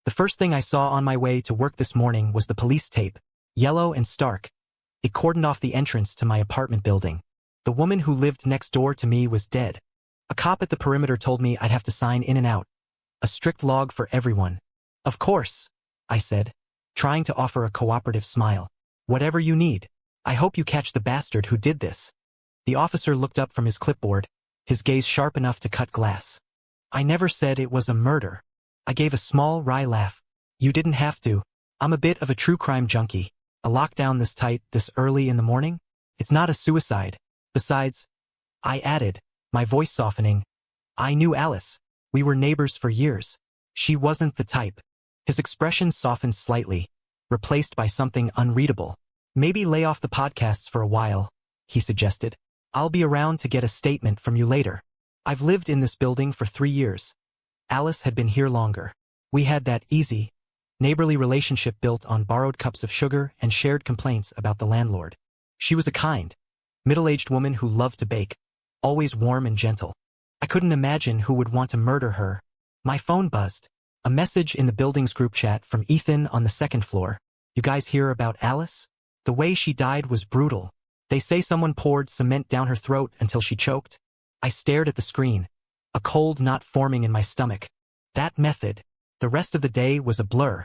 The first thing I saw on my way to work this morning was the police tape, yellow and stark. It cordoned off the entrance to my apartment building. The woman who lived next door to me was dead. A cop at the perimeter told me I'd have to sign in and out. A strict log for everyone. Of course, I said, trying to offer a cooperative smile. Whatever you need. I hope you catch the bastard who did this. The officer looked up from his clipboard, his gaze sharp enough to cut glass. I never said it was a murder. I gave a small, wry laugh. You didn't have to. I'm a bit of a true crime junkie. A lockdown this tight, this early in the morning? It's not a suicide. Besides, I added, my voice softening, I knew Alice. We were neighbors for years. She wasn't the type. His expression softened slightly, replaced by something unreadable. Maybe lay off the podcasts for a while, he suggested. I'll be around to get a statement from you later. I've lived in this building for 3 years. Alice had been here longer. We had that easy, neighborly relationship built on borrowed cups of sugar and shared complaints about the landlord. She was a kind, middle-aged woman who loved to bake, always warm and gentle. I couldn't imagine who would want to murder her. My phone buzzed. A message in the building's group chat from Ethan on the 2nd floor. You guys hear about Alice? The way she died was brutal. They say someone poured cement down her throat until she choked. I stared at the screen, a cold knot forming in my stomach. That method. The rest of the day was a blur.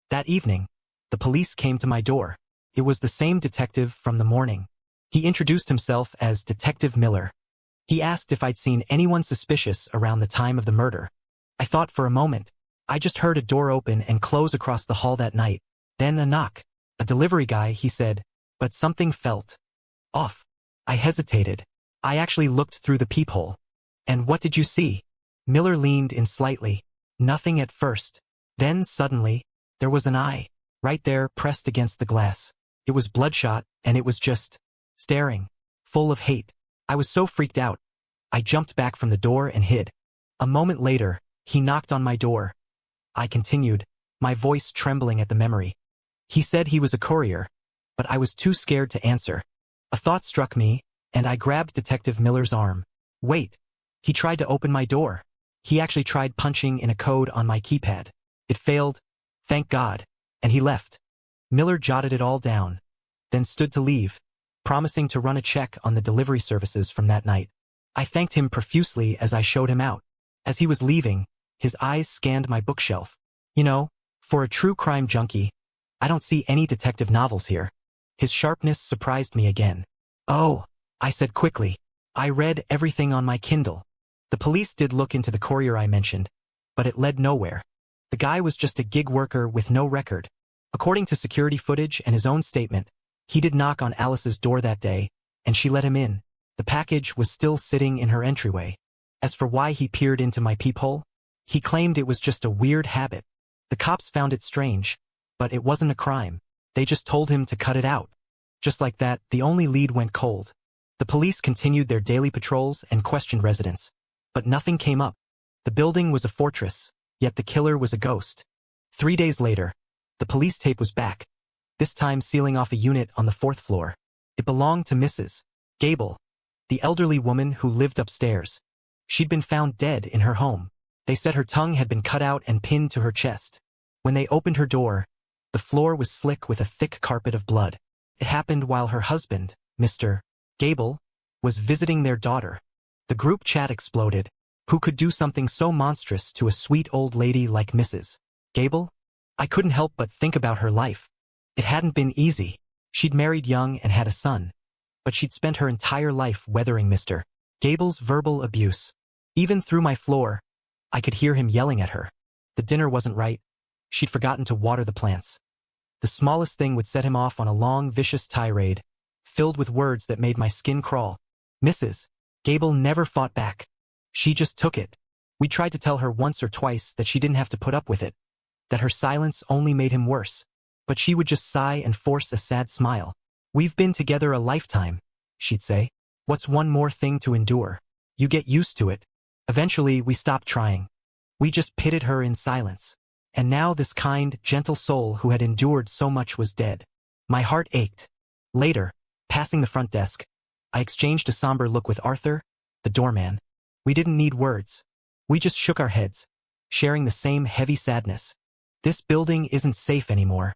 That evening, the police came to my door. It was the same detective from the morning. He introduced himself as Detective Miller. He asked if I'd seen anyone suspicious around the time of the murder. I thought for a moment. I just heard a door open and close across the hall that night. Then a knock. A delivery guy, he said, but something felt off. I hesitated. I actually looked through the peephole. And what did you see? Miller leaned in slightly. Nothing at first. Then suddenly, there was an eye, right there pressed against the glass. It was bloodshot, and it was just staring, full of hate. I was so freaked out. I jumped back from the door and hid. A moment later, he knocked on my door. I continued, my voice trembling at the memory. He said he was a courier, but I was too scared to answer. A thought struck me, and I grabbed Detective Miller's arm. Wait. He tried to open my door. He actually tried punching in a code on my keypad. It failed, thank God, and he left. Miller jotted it all down, then stood to leave, promising to run a check on the delivery services from that night. I thanked him profusely as I showed him out. As he was leaving, his eyes scanned my bookshelf. You know, for a true crime junkie, I don't see any detective novels here. His sharpness surprised me again. Oh, I said quickly. I read everything on my Kindle. The police did look into the courier I mentioned, but it led nowhere. The guy was just a gig worker with no record. According to security footage and his own statement, he did knock on Alice's door that day, and she let him in. The package was still sitting in her entryway. As for why he peered into my peephole, he claimed it was just a weird habit. The cops found it strange, but it wasn't a crime. They just told him to cut it out. Just like that, the only lead went cold. The police continued their daily patrols and questioned residents. But nothing came up. The building was a fortress, yet the killer was a ghost. 3 days later, the police tape was back, this time sealing off a unit on the 4th floor. It belonged to Mrs. Gable, the elderly woman who lived upstairs. She'd been found dead in her home. They said her tongue had been cut out and pinned to her chest. When they opened her door, the floor was slick with a thick carpet of blood. It happened while her husband, Mr. Gable, was visiting their daughter. The group chat exploded. Who could do something so monstrous to a sweet old lady like Mrs. Gable? I couldn't help but think about her life. It hadn't been easy. She'd married young and had a son, but she'd spent her entire life weathering Mr. Gable's verbal abuse. Even through my floor, I could hear him yelling at her. The dinner wasn't right. She'd forgotten to water the plants. The smallest thing would set him off on a long, vicious tirade, filled with words that made my skin crawl. Mrs. Gable never fought back. She just took it. We tried to tell her once or twice that she didn't have to put up with it, that her silence only made him worse. But she would just sigh and force a sad smile. We've been together a lifetime, she'd say. What's one more thing to endure? You get used to it. Eventually, we stopped trying. We just pitted her in silence. And now this kind, gentle soul who had endured so much was dead. My heart ached. Later, passing the front desk, I exchanged a somber look with Arthur, the doorman. We didn't need words. We just shook our heads, sharing the same heavy sadness. This building isn't safe anymore.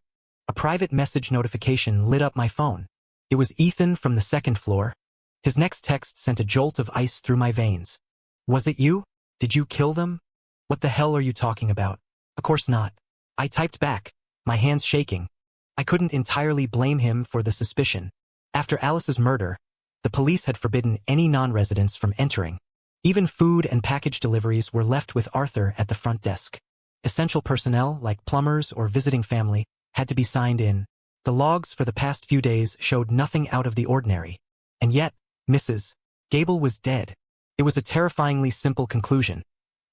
A private message notification lit up my phone. It was Ethan from the second floor. His next text sent a jolt of ice through my veins. Was it you? Did you kill them? What the hell are you talking about? Of course not. I typed back, my hands shaking. I couldn't entirely blame him for the suspicion. After Alice's murder, the police had forbidden any non-residents from entering. Even food and package deliveries were left with Arthur at the front desk. Essential personnel, like plumbers or visiting family, had to be signed in. The logs for the past few days showed nothing out of the ordinary. And yet, Mrs. Gable was dead. It was a terrifyingly simple conclusion.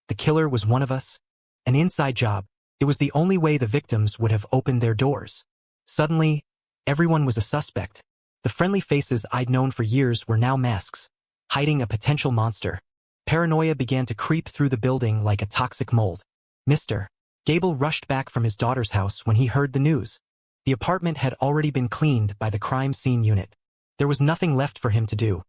The killer was one of us. An inside job. It was the only way the victims would have opened their doors. Suddenly, everyone was a suspect. The friendly faces I'd known for years were now masks, hiding a potential monster. Paranoia began to creep through the building like a toxic mold. Mr. Gable rushed back from his daughter's house when he heard the news. The apartment had already been cleaned by the crime scene unit. There was nothing left for him to do.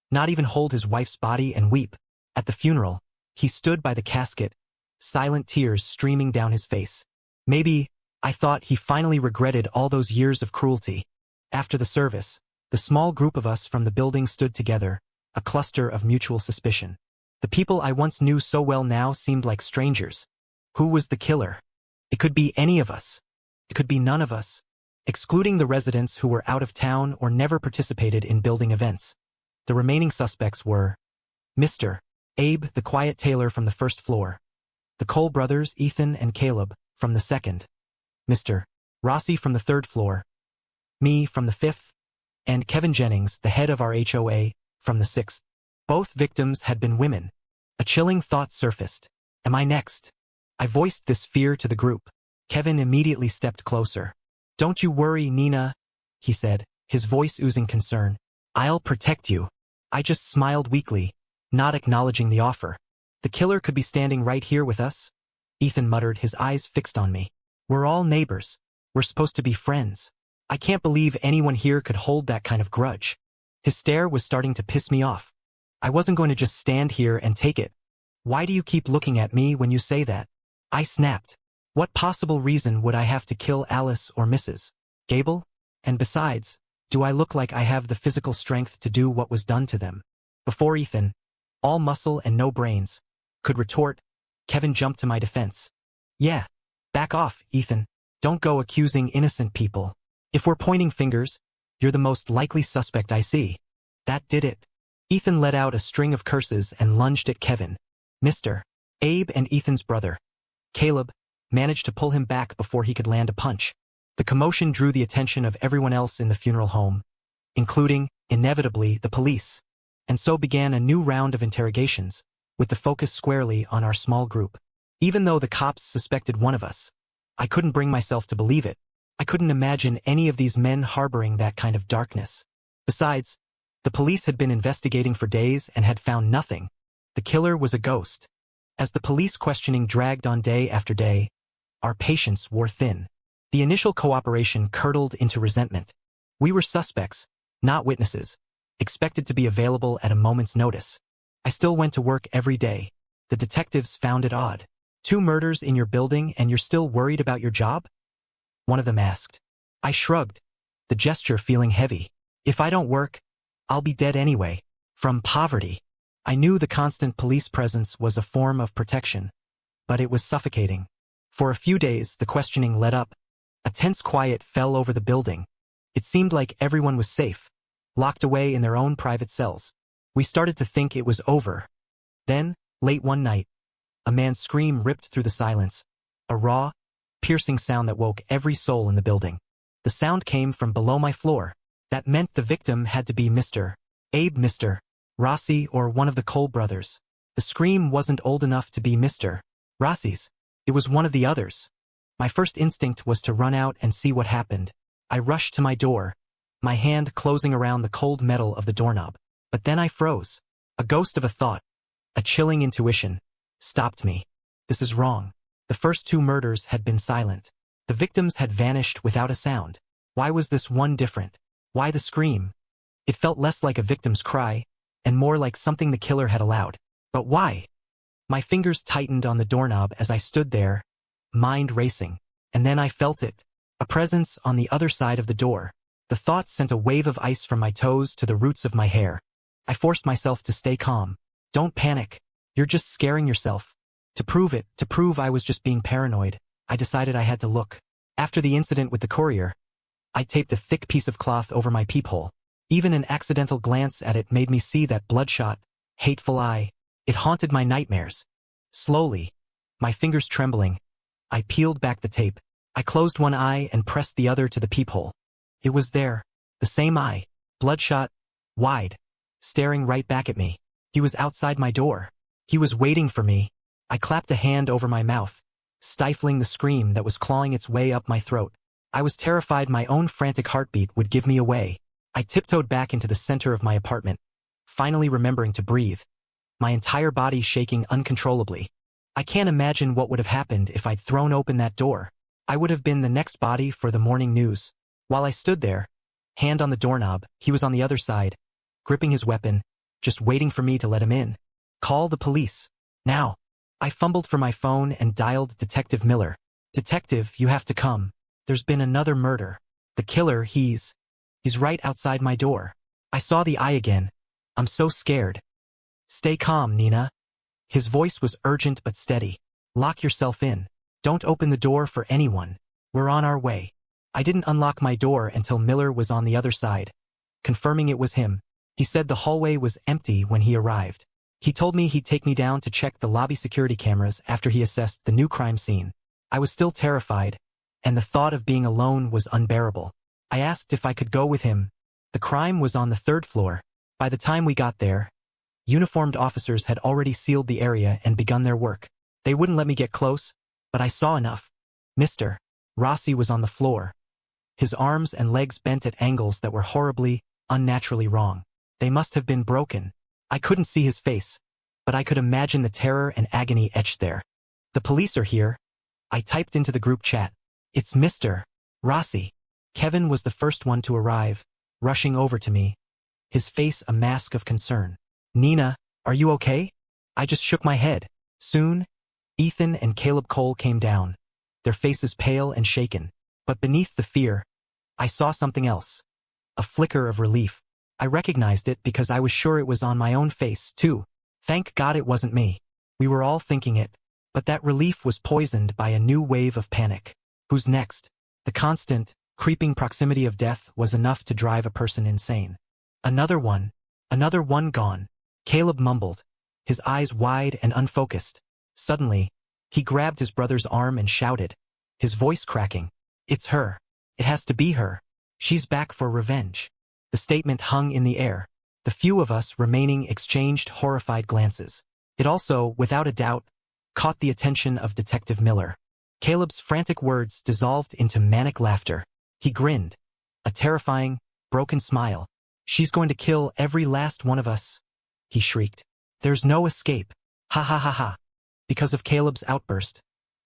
Not even hold his wife's body and weep. At the funeral, he stood by the casket, silent tears streaming down his face. Maybe, I thought, he finally regretted all those years of cruelty. After the service, the small group of us from the building stood together, a cluster of mutual suspicion. The people I once knew so well now seemed like strangers. Who was the killer? It could be any of us. It could be none of us, excluding the residents who were out of town or never participated in building events. The remaining suspects were Mr. Abe, the quiet tailor from the first floor, the Cole brothers, Ethan and Caleb, from the second, Mr. Rossi from the third floor, me from the fifth, and Kevin Jennings, the head of our HOA, from the sixth. Both victims had been women. A chilling thought surfaced. Am I next? I voiced this fear to the group. Kevin immediately stepped closer. Don't you worry, Nina, he said, his voice oozing concern. I'll protect you. I just smiled weakly, not acknowledging the offer. The killer could be standing right here with us. Ethan muttered, his eyes fixed on me. We're all neighbors. We're supposed to be friends. I can't believe anyone here could hold that kind of grudge. His stare was starting to piss me off. I wasn't going to just stand here and take it. Why do you keep looking at me when you say that? I snapped. What possible reason would I have to kill Alice or Mrs. Gable? And besides, do I look like I have the physical strength to do what was done to them? Before Ethan, all muscle and no brains, could retort, Kevin jumped to my defense. Yeah, back off, Ethan. Don't go accusing innocent people. If we're pointing fingers, you're the most likely suspect I see. That did it. Ethan let out a string of curses and lunged at Kevin. Mr. Abe and Ethan's brother, Caleb, managed to pull him back before he could land a punch. The commotion drew the attention of everyone else in the funeral home, including, inevitably, the police. And so began a new round of interrogations, with the focus squarely on our small group. Even though the cops suspected one of us, I couldn't bring myself to believe it. I couldn't imagine any of these men harboring that kind of darkness. Besides, the police had been investigating for days and had found nothing. The killer was a ghost. As the police questioning dragged on day after day, our patience wore thin. The initial cooperation curdled into resentment. We were suspects, not witnesses, expected to be available at a moment's notice. I still went to work every day. The detectives found it odd. 2 murders in your building and you're still worried about your job? One of them asked. I shrugged, the gesture feeling heavy. If I don't work, I'll be dead anyway. From poverty. I knew the constant police presence was a form of protection, but it was suffocating. For a few days, the questioning let up. A tense quiet fell over the building. It seemed like everyone was safe, locked away in their own private cells. We started to think it was over. Then, late one night, a man's scream ripped through the silence, a raw, piercing sound that woke every soul in the building. The sound came from below my floor. That meant the victim had to be Mr. Abe, Mr. Rossi, or one of the Cole brothers. The scream wasn't old enough to be Mr. Rossi's. It was one of the others. My first instinct was to run out and see what happened. I rushed to my door, my hand closing around the cold metal of the doorknob. But then I froze. A ghost of a thought, a chilling intuition, stopped me. This is wrong. The first 2 murders had been silent. The victims had vanished without a sound. Why was this one different? Why the scream? It felt less like a victim's cry, and more like something the killer had allowed. But why? My fingers tightened on the doorknob as I stood there, mind racing. And then I felt it. A presence on the other side of the door. The thought sent a wave of ice from my toes to the roots of my hair. I forced myself to stay calm. Don't panic. You're just scaring yourself. To prove I was just being paranoid, I decided I had to look. After the incident with the courier, I taped a thick piece of cloth over my peephole. Even an accidental glance at it made me see that bloodshot, hateful eye. It haunted my nightmares. Slowly, my fingers trembling, I peeled back the tape. I closed one eye and pressed the other to the peephole. It was there, the same eye, bloodshot, wide, staring right back at me. He was outside my door. He was waiting for me. I clapped a hand over my mouth, stifling the scream that was clawing its way up my throat. I was terrified my own frantic heartbeat would give me away. I tiptoed back into the center of my apartment, finally remembering to breathe, my entire body shaking uncontrollably. I can't imagine what would have happened if I'd thrown open that door. I would have been the next body for the morning news. While I stood there, hand on the doorknob, he was on the other side, gripping his weapon, just waiting for me to let him in. Call the police. Now. I fumbled for my phone and dialed Detective Miller. Detective, you have to come. There's been another murder. The killer, he's right outside my door. I saw the eye again. I'm so scared. Stay calm, Nina. His voice was urgent but steady. Lock yourself in. Don't open the door for anyone. We're on our way. I didn't unlock my door until Miller was on the other side, confirming it was him. He said the hallway was empty when he arrived. He told me he'd take me down to check the lobby security cameras after he assessed the new crime scene. I was still terrified, and the thought of being alone was unbearable. I asked if I could go with him. The crime was on the 3rd floor. By the time we got there, uniformed officers had already sealed the area and begun their work. They wouldn't let me get close, but I saw enough. Mr. Rossi was on the floor, his arms and legs bent at angles that were horribly, unnaturally wrong. They must have been broken. I couldn't see his face, but I could imagine the terror and agony etched there. The police are here. I typed into the group chat. It's Mr. Rossi. Kevin was the first one to arrive, rushing over to me, his face a mask of concern. Nina, are you okay? I just shook my head. Soon, Ethan and Caleb Cole came down, their faces pale and shaken. But beneath the fear, I saw something else. A flicker of relief. I recognized it because I was sure it was on my own face, too. Thank God it wasn't me. We were all thinking it, but that relief was poisoned by a new wave of panic. Who's next? The constant, creeping proximity of death was enough to drive a person insane. Another one gone. Caleb mumbled, his eyes wide and unfocused. Suddenly, he grabbed his brother's arm and shouted, his voice cracking. It's her. It has to be her. She's back for revenge. The statement hung in the air. The few of us remaining exchanged horrified glances. It also, without a doubt, caught the attention of Detective Miller. Caleb's frantic words dissolved into manic laughter. He grinned, a terrifying, broken smile. She's going to kill every last one of us, he shrieked. There's no escape. Ha ha ha ha. Because of Caleb's outburst,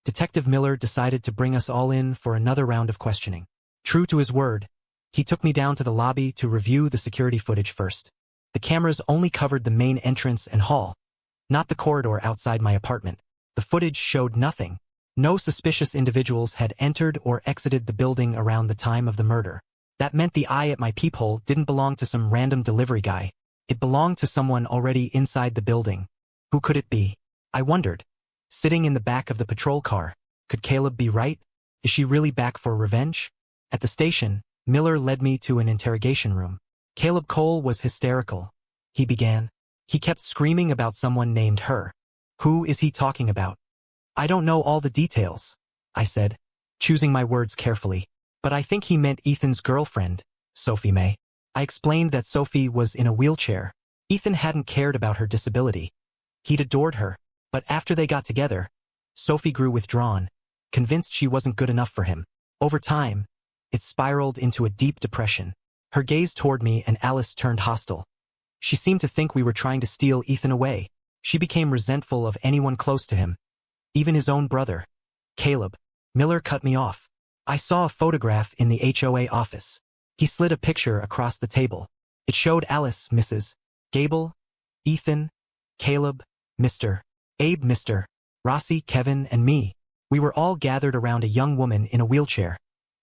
Detective Miller decided to bring us all in for another round of questioning. True to his word, he took me down to the lobby to review the security footage first. The cameras only covered the main entrance and hall, not the corridor outside my apartment. The footage showed nothing. No suspicious individuals had entered or exited the building around the time of the murder. That meant the eye at my peephole didn't belong to some random delivery guy. It belonged to someone already inside the building. Who could it be? I wondered. Sitting in the back of the patrol car, could Caleb be right? Is she really back for revenge? At the station, Miller led me to an interrogation room. Caleb Cole was hysterical. He began. He kept screaming about someone named her. Who is he talking about? I don't know all the details, I said, choosing my words carefully. But I think he meant Ethan's girlfriend, Sophie May. I explained that Sophie was in a wheelchair. Ethan hadn't cared about her disability. He'd adored her. But after they got together, Sophie grew withdrawn, convinced she wasn't good enough for him. Over time, it spiraled into a deep depression. Her gaze toward me and Alice turned hostile. She seemed to think we were trying to steal Ethan away. She became resentful of anyone close to him, even his own brother, Caleb. Miller cut me off. I saw a photograph in the HOA office. He slid a picture across the table. It showed Alice, Mrs. Gable, Ethan, Caleb, Mr. Abe, Mr. Rossi, Kevin, and me. We were all gathered around a young woman in a wheelchair.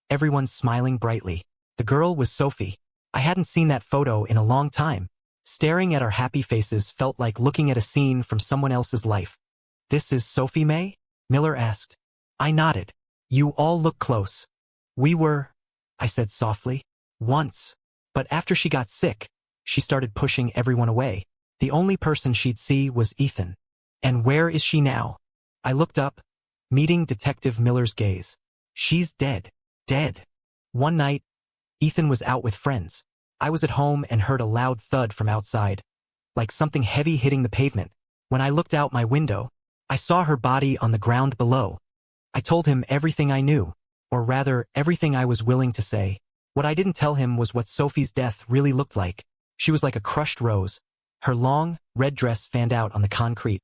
Everyone smiling brightly. The girl was Sophie. I hadn't seen that photo in a long time. Staring at our happy faces felt like looking at a scene from someone else's life. "This is Sophie May?" Miller asked. I nodded. "You all look close." "We were," I said softly, "once. But after she got sick, she started pushing everyone away. The only person she'd see was Ethan." "And where is she now?" I looked up, meeting Detective Miller's gaze. "She's dead. Dead." One night, Ethan was out with friends. I was at home and heard a loud thud from outside, like something heavy hitting the pavement. When I looked out my window, I saw her body on the ground below. I told him everything I knew, or rather, everything I was willing to say. What I didn't tell him was what Sophie's death really looked like. She was like a crushed rose. Her long, red dress fanned out on the concrete,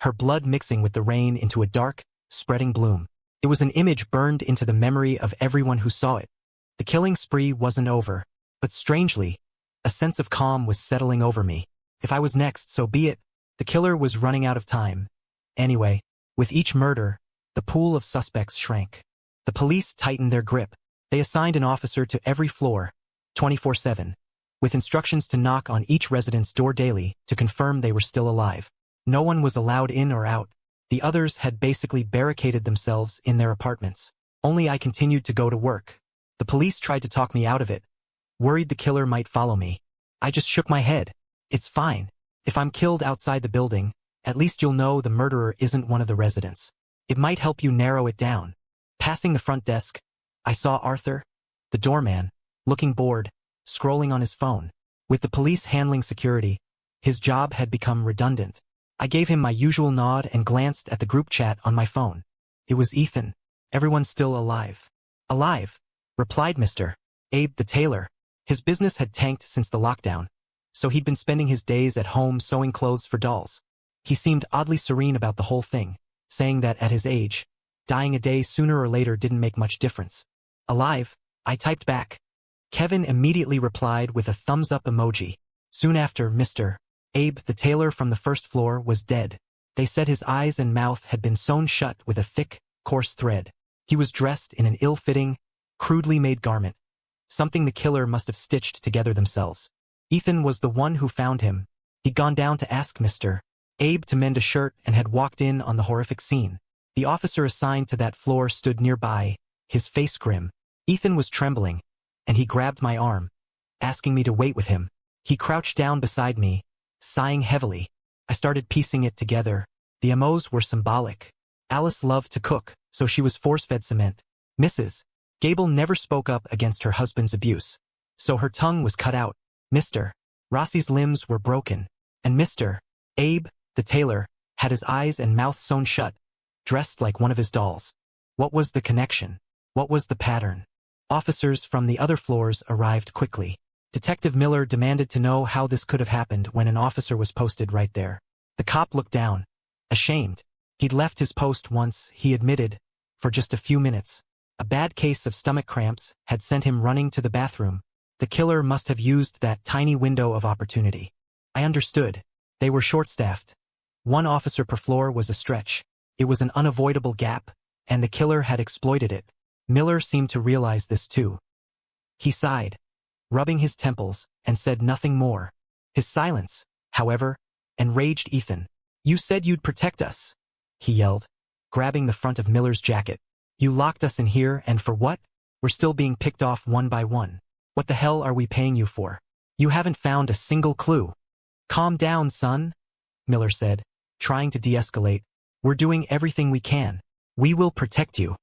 her blood mixing with the rain into a dark, spreading bloom. It was an image burned into the memory of everyone who saw it. The killing spree wasn't over, but strangely, a sense of calm was settling over me. If I was next, so be it. The killer was running out of time. Anyway, with each murder, the pool of suspects shrank. The police tightened their grip. They assigned an officer to every floor, 24/7, with instructions to knock on each resident's door daily to confirm they were still alive. No one was allowed in or out. The others had basically barricaded themselves in their apartments. Only I continued to go to work. The police tried to talk me out of it, worried the killer might follow me. I just shook my head. "It's fine. If I'm killed outside the building, at least you'll know the murderer isn't one of the residents. It might help you narrow it down." Passing the front desk, I saw Arthur, the doorman, looking bored, scrolling on his phone. With the police handling security, his job had become redundant. I gave him my usual nod and glanced at the group chat on my phone. It was Ethan. "Everyone's still alive." "Alive," replied Mr. Abe the tailor. His business had tanked since the lockdown, so he'd been spending his days at home sewing clothes for dolls. He seemed oddly serene about the whole thing, saying that at his age, dying a day sooner or later didn't make much difference. "Alive," I typed back. Kevin immediately replied with a thumbs-up emoji. Soon after, Mr. Abe, the tailor from the first floor, was dead. They said his eyes and mouth had been sewn shut with a thick, coarse thread. He was dressed in an ill-fitting, crudely made garment, something the killer must have stitched together themselves. Ethan was the one who found him. He'd gone down to ask Mr. Abe to mend a shirt and had walked in on the horrific scene. The officer assigned to that floor stood nearby, his face grim. Ethan was trembling, and he grabbed my arm, asking me to wait with him. He crouched down beside me, sighing heavily. I started piecing it together. The MOs were symbolic. Alice loved to cook, so she was force-fed cement. Mrs. Gable never spoke up against her husband's abuse, so her tongue was cut out. Mr. Rossi's limbs were broken, and Mr. Abe, the tailor, had his eyes and mouth sewn shut, dressed like one of his dolls. What was the connection? What was the pattern? Officers from the other floors arrived quickly. Detective Miller demanded to know how this could have happened when an officer was posted right there. The cop looked down, ashamed. He'd left his post once, he admitted, for just a few minutes. A bad case of stomach cramps had sent him running to the bathroom. The killer must have used that tiny window of opportunity. I understood. They were short-staffed. One officer per floor was a stretch. It was an unavoidable gap, and the killer had exploited it. Miller seemed to realize this too. He sighed, rubbing his temples, and said nothing more. His silence, however, enraged Ethan. "You said you'd protect us," he yelled, grabbing the front of Miller's jacket. "You locked us in here, and for what? We're still being picked off one by one. What the hell are we paying you for? You haven't found a single clue." "Calm down, son," Miller said, trying to de-escalate. "We're doing everything we can. We will protect you."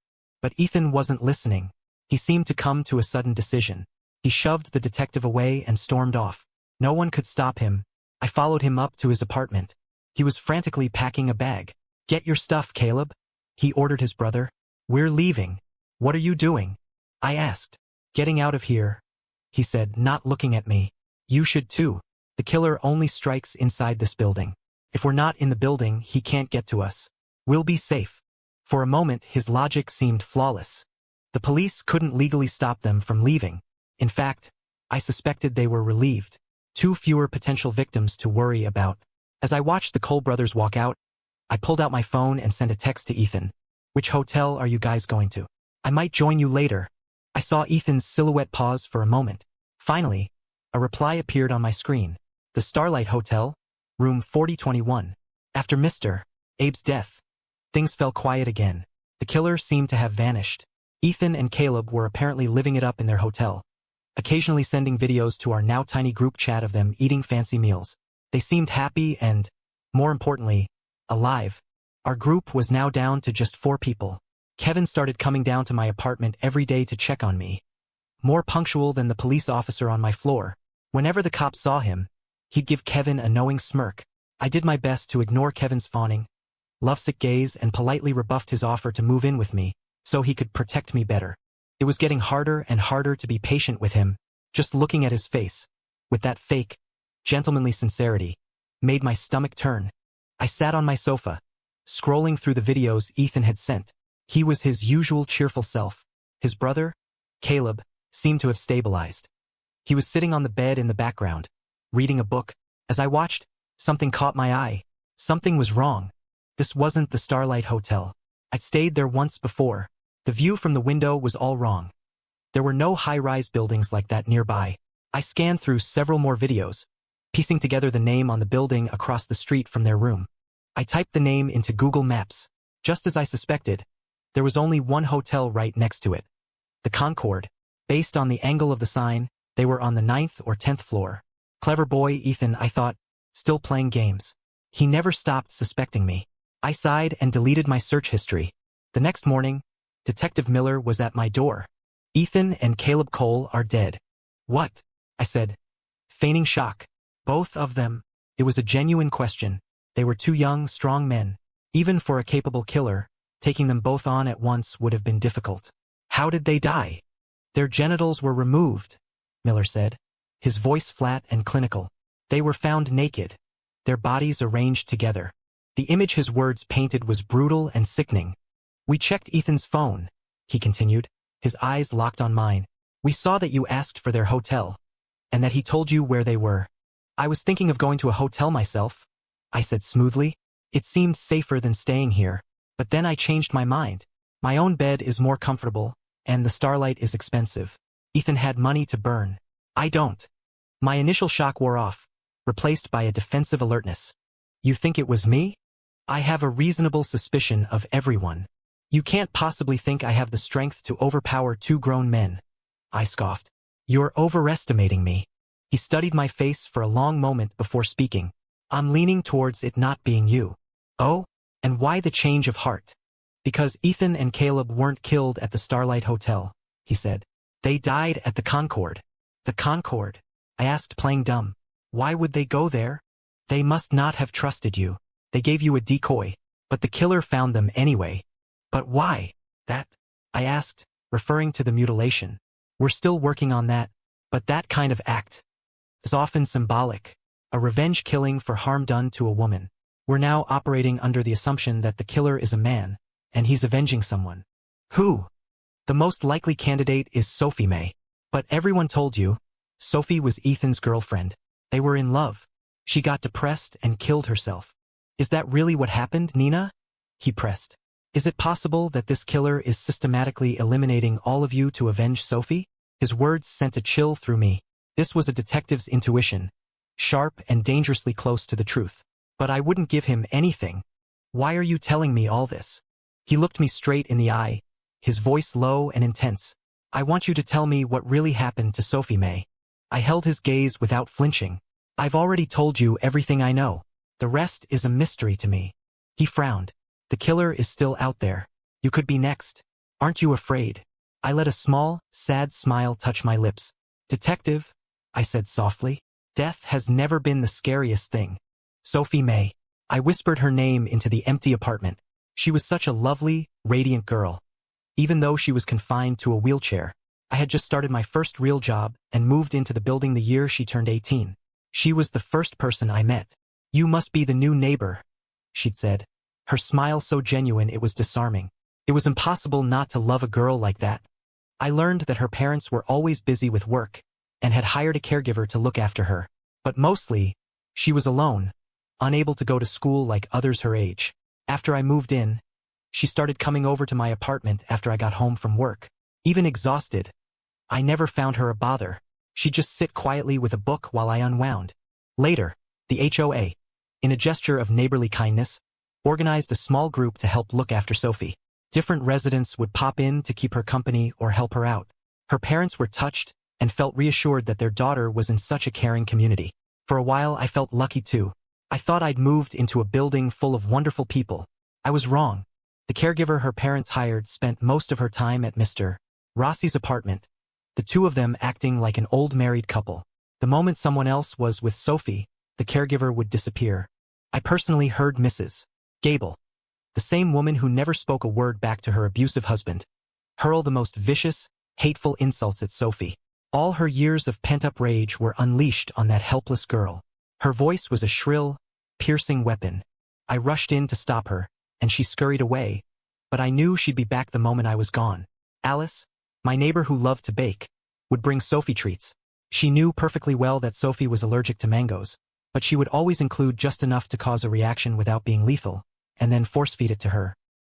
But Ethan wasn't listening. He seemed to come to a sudden decision. He shoved the detective away and stormed off. No one could stop him. I followed him up to his apartment. He was frantically packing a bag. "Get your stuff, Caleb," he ordered his brother. "We're leaving." "What are you doing?" I asked. "Getting out of here," he said, not looking at me. "You should too. The killer only strikes inside this building. If we're not in the building, he can't get to us. We'll be safe." For a moment, his logic seemed flawless. The police couldn't legally stop them from leaving. In fact, I suspected they were relieved. 2 fewer potential victims to worry about. As I watched the Cole brothers walk out, I pulled out my phone and sent a text to Ethan. Which hotel are you guys going to? I might join you later. I saw Ethan's silhouette pause for a moment. Finally, a reply appeared on my screen. The Starlight Hotel, room 4021. After Mr. Abe's death, things fell quiet again. The killer seemed to have vanished. Ethan and Caleb were apparently living it up in their hotel, occasionally sending videos to our now tiny group chat of them eating fancy meals. They seemed happy and, more importantly, alive. Our group was now down to just 4 people. Kevin started coming down to my apartment every day to check on me. More punctual than the police officer on my floor. Whenever the cops saw him, he'd give Kevin a knowing smirk. I did my best to ignore Kevin's fawning, lovesick gaze and politely rebuffed his offer to move in with me so he could protect me better. It was getting harder and harder to be patient with him. Just looking at his face, with that fake, gentlemanly sincerity, made my stomach turn. I sat on my sofa, scrolling through the videos Ethan had sent. He was his usual cheerful self. His brother, Caleb, seemed to have stabilized. He was sitting on the bed in the background, reading a book. As I watched, something caught my eye. Something was wrong. This wasn't the Starlight Hotel. I'd stayed there once before. The view from the window was all wrong. There were no high-rise buildings like that nearby. I scanned through several more videos, piecing together the name on the building across the street from their room. I typed the name into Google Maps. Just as I suspected, there was only one hotel right next to it. The Concord. Based on the angle of the sign, they were on the 9th or 10th floor. Clever boy, Ethan, I thought, still playing games. He never stopped suspecting me. I sighed and deleted my search history. The next morning, Detective Miller was at my door. Ethan and Caleb Cole are dead. What? I said, feigning shock. Both of them. It was a genuine question. They were 2 young, strong men. Even for a capable killer, taking them both on at once would have been difficult. How did they die? Their genitals were removed, Miller said, his voice flat and clinical. They were found naked, their bodies arranged together. The image his words painted was brutal and sickening. We checked Ethan's phone, he continued, his eyes locked on mine. We saw that you asked for their hotel, and that he told you where they were. I was thinking of going to a hotel myself, I said smoothly. It seemed safer than staying here, but then I changed my mind. My own bed is more comfortable, and the Starlight is expensive. Ethan had money to burn. I don't. My initial shock wore off, replaced by a defensive alertness. You think it was me? I have a reasonable suspicion of everyone. You can't possibly think I have the strength to overpower 2 grown men. I scoffed. You're overestimating me. He studied my face for a long moment before speaking. I'm leaning towards it not being you. Oh? And why the change of heart? Because Ethan and Caleb weren't killed at the Starlight Hotel, he said. They died at the Concord. The Concord? I asked, playing dumb. Why would they go there? They must not have trusted you. They gave you a decoy, but the killer found them anyway. But why? That? I asked, referring to the mutilation. We're still working on that, but that kind of act is often symbolic, a revenge killing for harm done to a woman. We're now operating under the assumption that the killer is a man, and he's avenging someone. Who? The most likely candidate is Sophie May. But everyone told you, Sophie was Ethan's girlfriend. They were in love. She got depressed and killed herself. Is that really what happened, Nina? He pressed. Is it possible that this killer is systematically eliminating all of you to avenge Sophie? His words sent a chill through me. This was a detective's intuition, sharp and dangerously close to the truth. But I wouldn't give him anything. Why are you telling me all this? He looked me straight in the eye, his voice low and intense. I want you to tell me what really happened to Sophie May. I held his gaze without flinching. I've already told you everything I know. The rest is a mystery to me. He frowned. The killer is still out there. You could be next. Aren't you afraid? I let a small, sad smile touch my lips. Detective, I said softly, death has never been the scariest thing. Sophie May. I whispered her name into the empty apartment. She was such a lovely, radiant girl. Even though she was confined to a wheelchair, I had just started my first real job and moved into the building the year she turned 18. She was the first person I met. You must be the new neighbor, she'd said. Her smile so genuine it was disarming. It was impossible not to love a girl like that. I learned that her parents were always busy with work and had hired a caregiver to look after her. But mostly, she was alone, unable to go to school like others her age. After I moved in, She started coming over to my apartment after I got home from work. Even exhausted, I never found her a bother. She'd just sit quietly with a book while I unwound. Later, the HOA, in a gesture of neighborly kindness, organized a small group to help look after Sophie. Different residents would pop in to keep her company or help her out. Her parents were touched and felt reassured that their daughter was in such a caring community. For a while, I felt lucky too. I thought I'd moved into a building full of wonderful people. I was wrong. The caregiver her parents hired spent most of her time at Mr. Rossi's apartment, the two of them acting like an old married couple. The moment someone else was with Sophie, the caregiver would disappear. I personally heard Mrs. Gable, the same woman who never spoke a word back to her abusive husband, hurl the most vicious, hateful insults at Sophie. All her years of pent-up rage were unleashed on that helpless girl. Her voice was a shrill, piercing weapon. I rushed in to stop her, and she scurried away, but I knew she'd be back the moment I was gone. Alice, my neighbor who loved to bake, would bring Sophie treats. She knew perfectly well that Sophie was allergic to mangoes, but she would always include just enough to cause a reaction without being lethal, and then force-feed it to her.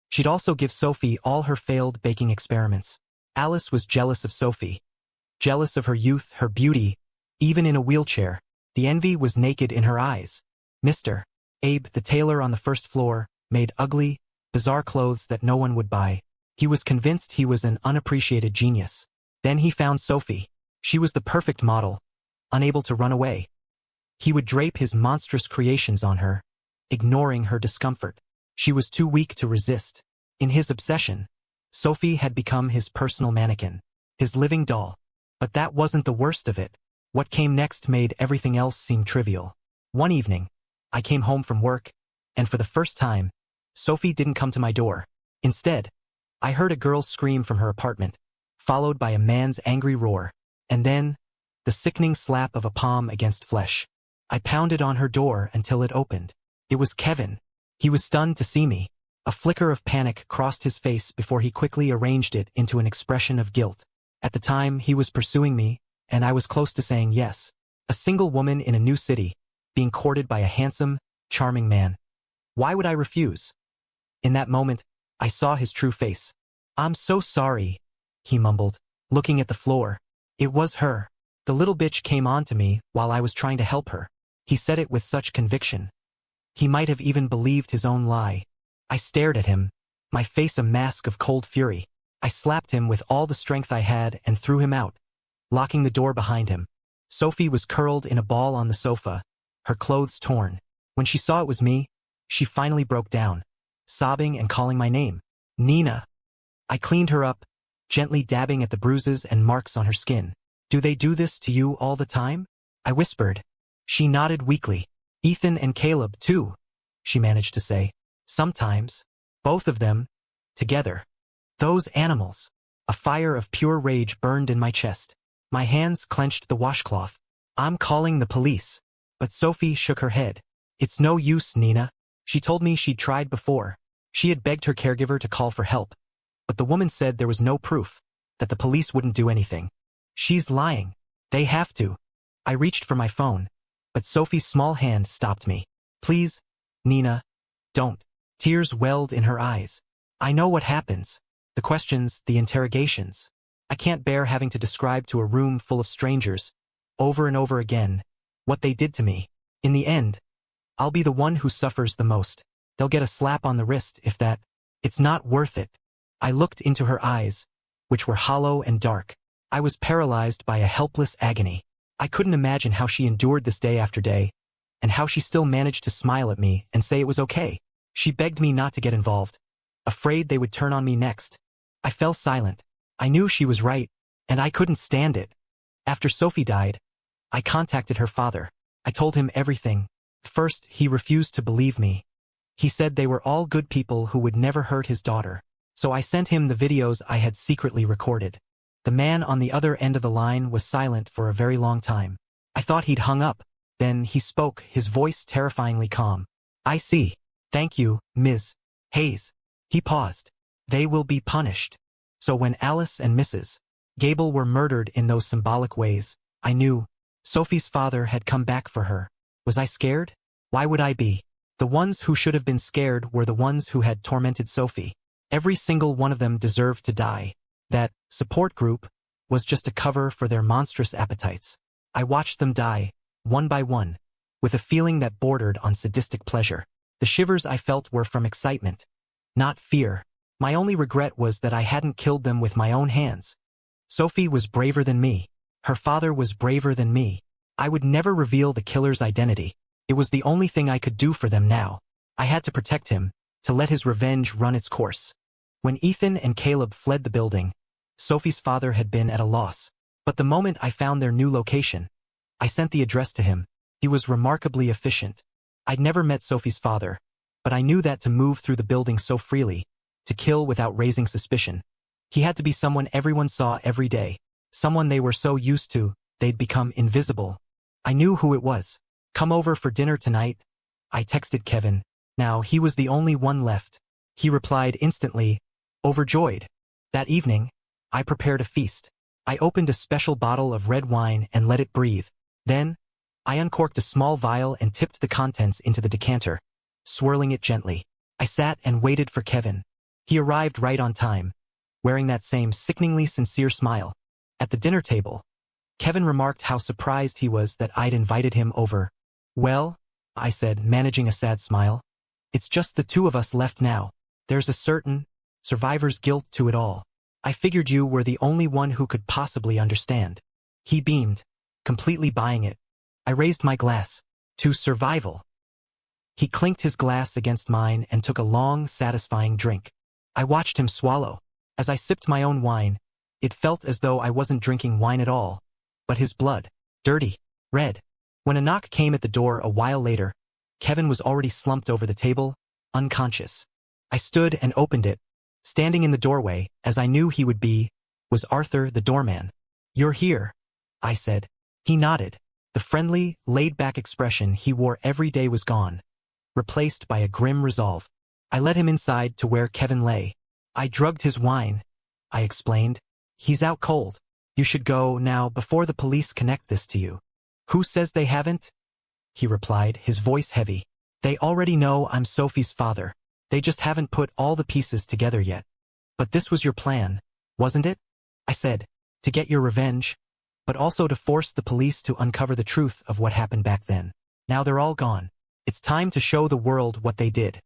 She'd also give Sophie all her failed baking experiments. Alice was jealous of Sophie. Jealous of her youth, her beauty, even in a wheelchair. The envy was naked in her eyes. Mr. Abe, the tailor on the first floor, made ugly, bizarre clothes that no one would buy. He was convinced he was an unappreciated genius. Then he found Sophie. She was the perfect model, unable to run away. He would drape his monstrous creations on her, ignoring her discomfort. She was too weak to resist. In his obsession, Sophie had become his personal mannequin, his living doll. But that wasn't the worst of it. What came next made everything else seem trivial. One evening, I came home from work, and for the first time, Sophie didn't come to my door. Instead, I heard a girl scream from her apartment, followed by a man's angry roar, and then, the sickening slap of a palm against flesh. I pounded on her door until it opened. It was Kevin. He was stunned to see me. A flicker of panic crossed his face before he quickly arranged it into an expression of guilt. At the time, he was pursuing me, and I was close to saying yes. A single woman in a new city, being courted by a handsome, charming man. Why would I refuse? In that moment, I saw his true face. "I'm so sorry," he mumbled, looking at the floor. It was her. The little bitch came on to me while I was trying to help her. He said it with such conviction. He might have even believed his own lie. I stared at him, my face a mask of cold fury. I slapped him with all the strength I had and threw him out, locking the door behind him. Sophie was curled in a ball on the sofa, her clothes torn. When she saw it was me, she finally broke down, sobbing and calling my name. "Nina." I cleaned her up, gently dabbing at the bruises and marks on her skin. "Do they do this to you all the time?" I whispered. She nodded weakly. "Ethan and Caleb, too," she managed to say. "Sometimes. Both of them. Together. Those animals." A fire of pure rage burned in my chest. My hands clenched the washcloth. "I'm calling the police." But Sophie shook her head. "It's no use, Nina." She told me she'd tried before. She had begged her caregiver to call for help. But the woman said there was no proof, that the police wouldn't do anything. "She's lying. They have to." I reached for my phone, but Sophie's small hand stopped me. "Please, Nina, don't." Tears welled in her eyes. "I know what happens. The questions, the interrogations. I can't bear having to describe to a room full of strangers, over and over again, what they did to me. In the end, I'll be the one who suffers the most. They'll get a slap on the wrist if that. It's not worth it." I looked into her eyes, which were hollow and dark. I was paralyzed by a helpless agony. I couldn't imagine how she endured this day after day, and how she still managed to smile at me and say it was okay. She begged me not to get involved, afraid they would turn on me next. I fell silent. I knew she was right, and I couldn't stand it. After Sophie died, I contacted her father. I told him everything. First, he refused to believe me. He said they were all good people who would never hurt his daughter. So I sent him the videos I had secretly recorded. The man on the other end of the line was silent for a very long time. I thought he'd hung up. Then he spoke, his voice terrifyingly calm. "I see. Thank you, Ms. Hayes." He paused. "They will be punished." So when Alice and Mrs. Gable were murdered in those symbolic ways, I knew Sophie's father had come back for her. Was I scared? Why would I be? The ones who should have been scared were the ones who had tormented Sophie. Every single one of them deserved to die. That support group was just a cover for their monstrous appetites. I watched them die, one by one, with a feeling that bordered on sadistic pleasure. The shivers I felt were from excitement, not fear. My only regret was that I hadn't killed them with my own hands. Sophie was braver than me. Her father was braver than me. I would never reveal the killer's identity. It was the only thing I could do for them now. I had to protect him, to let his revenge run its course. When Ethan and Caleb fled the building, Sophie's father had been at a loss. But the moment I found their new location, I sent the address to him. He was remarkably efficient. I'd never met Sophie's father, but I knew that to move through the building so freely, to kill without raising suspicion, he had to be someone everyone saw every day, someone they were so used to, they'd become invisible. I knew who it was. Come over for dinner tonight, I texted Kevin. Now he was the only one left. He replied instantly, overjoyed. That evening, I prepared a feast. I opened a special bottle of red wine and let it breathe. Then, I uncorked a small vial and tipped the contents into the decanter, swirling it gently. I sat and waited for Kevin. He arrived right on time, wearing that same sickeningly sincere smile. At the dinner table, Kevin remarked how surprised he was that I'd invited him over. Well, I said, managing a sad smile, it's just the two of us left now. There's a certain survivor's guilt to it all. I figured you were the only one who could possibly understand. He beamed, completely buying it. I raised my glass. To survival. He clinked his glass against mine and took a long, satisfying drink. I watched him swallow. As I sipped my own wine, it felt as though I wasn't drinking wine at all, but his blood, dirty, red. When a knock came at the door a while later, Kevin was already slumped over the table, unconscious. I stood and opened it. Standing in the doorway, as I knew he would be, was Arthur the doorman. You're here, I said. He nodded. The friendly, laid-back expression he wore every day was gone, replaced by a grim resolve. I led him inside to where Kevin lay. I drugged his wine, I explained. He's out cold. You should go now before the police connect this to you. Who says they haven't? He replied, his voice heavy. They already know I'm Sophie's father. They just haven't put all the pieces together yet. But this was your plan, wasn't it? I said, to get your revenge, but also to force the police to uncover the truth of what happened back then. Now they're all gone. It's time to show the world what they did.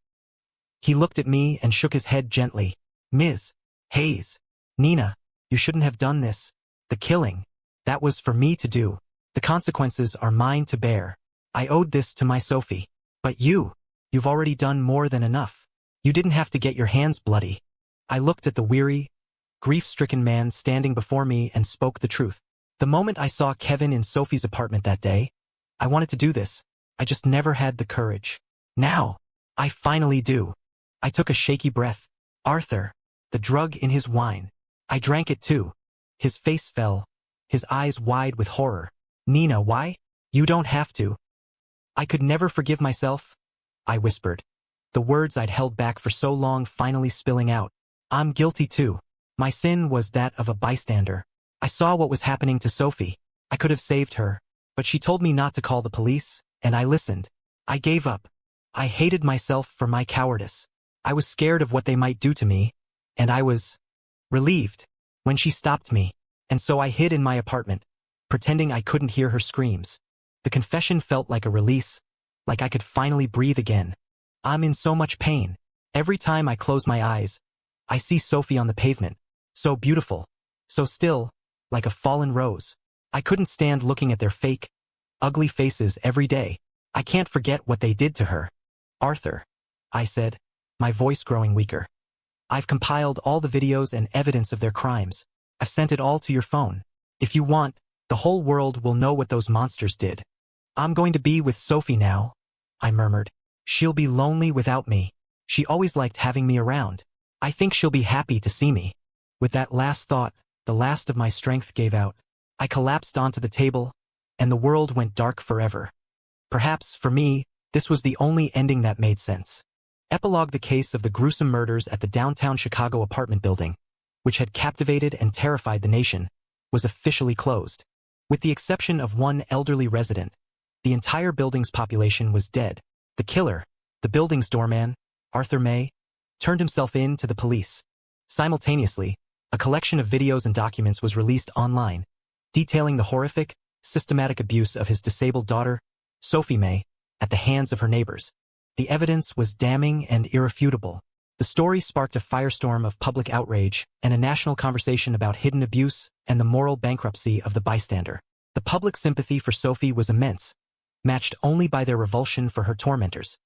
He looked at me and shook his head gently. Ms. Hayes, Nina, you shouldn't have done this. The killing, that was for me to do. The consequences are mine to bear. I owed this to my Sophie. But you've already done more than enough. You didn't have to get your hands bloody. I looked at the weary, grief-stricken man standing before me and spoke the truth. The moment I saw Kevin in Sophie's apartment that day, I wanted to do this. I just never had the courage. Now, I finally do. I took a shaky breath. Arthur, the drug in his wine. I drank it too. His face fell, his eyes wide with horror. Nina, why? You don't have to. I could never forgive myself, I whispered. The words I'd held back for so long finally spilling out. I'm guilty too. My sin was that of a bystander. I saw what was happening to Sophie. I could have saved her, but she told me not to call the police, and I listened. I gave up. I hated myself for my cowardice. I was scared of what they might do to me, and I was relieved when she stopped me, and so I hid in my apartment, pretending I couldn't hear her screams. The confession felt like a release, like I could finally breathe again. I'm in so much pain. Every time I close my eyes, I see Sophie on the pavement, so beautiful, so still, like a fallen rose. I couldn't stand looking at their fake, ugly faces every day. I can't forget what they did to her. Arthur, I said, my voice growing weaker. I've compiled all the videos and evidence of their crimes. I've sent it all to your phone. If you want, the whole world will know what those monsters did. I'm going to be with Sophie now, I murmured. She'll be lonely without me. She always liked having me around. I think she'll be happy to see me. With that last thought, the last of my strength gave out. I collapsed onto the table, and the world went dark forever. Perhaps, for me, this was the only ending that made sense. Epilogue: the case of the gruesome murders at the downtown Chicago apartment building, which had captivated and terrified the nation, was officially closed. With the exception of one elderly resident, the entire building's population was dead. The killer, the building's doorman, Arthur May, turned himself in to the police. Simultaneously, a collection of videos and documents was released online, detailing the horrific, systematic abuse of his disabled daughter, Sophie May, at the hands of her neighbors. The evidence was damning and irrefutable. The story sparked a firestorm of public outrage and a national conversation about hidden abuse and the moral bankruptcy of the bystander. The public sympathy for Sophie was immense, matched only by their revulsion for her tormentors.